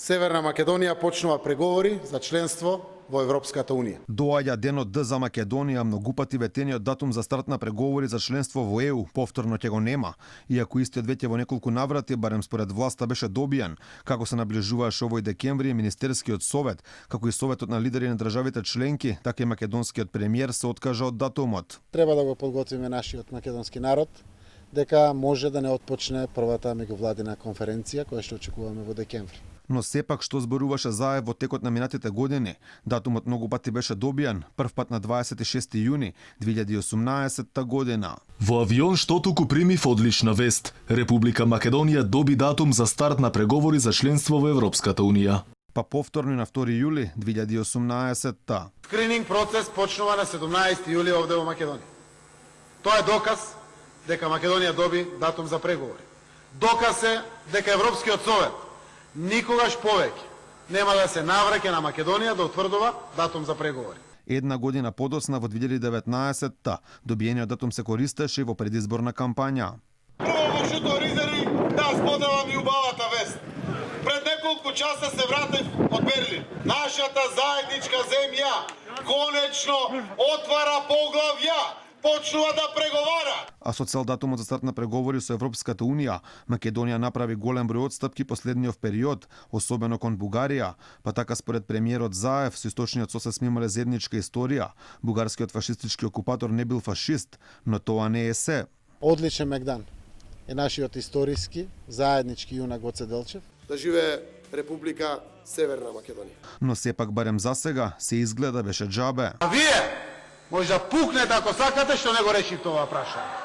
Северна Македонија почнува преговори за членство во Европската Унија. Доаѓа денот Д за Македонија, многупати ветениот датум за старт на преговори за членство во ЕУ повторно ќе го нема, иако истиот веќе во неколку наврати, барем според власта, беше добијан. Како се наближуваше овој декември, Министерскиот совет, како и Советот на лидери на државите членки, така и македонскиот премиер се откажа од датумот. Треба да го подготвиме нашиот македонски народ, дека може да не отпочне првата меѓувладина конференција која што очекуваме во декември. Но сепак што зборуваше ЗАЕВ во текот на минатите години, датумот многу пати беше добијан, прв пат на 26 јуни 2018 година. Во авион што туку примив одлична вест. Република Македонија доби датум за старт на преговори за членство во Европската Унија. Па повторно на 2 јули 2018. Скрининг процес почнува на 17 јули овде во Македонија. Тоа е доказ дека Македонија доби датум за преговори. Доказ е дека Европскиот совет никогаш повеќе нема да се навраќа на Македонија да утврдува датум за преговори. Една година подоцна во 2019-та, добиениот датум се користеше и во предизборна кампања. Прво во Шуторизери да споделам и убавата вест. Пред неколку часа се вратив од Берлин. Нашата заедничка земја конечно отвара поглавја, почнува да преговара. А со цел датумот за старт на преговори со Европската Унија, Македонија направи голем број отстапки последниот период, особено кон Бугарија, па така според премиерот ЗАЕВ со источниот сосед сме имале заедничка историја. Бугарскиот фашистички окупатор не бил фашист, но тоа не е се. Одличен мегдан е нашиот историски заеднички јунак Гоце Делчев. Да живее Република Северна Македонија. Но сепак барем засега се изгледа беше џабе. А вие може да пукнете ако сакате што не го решите ова прашање.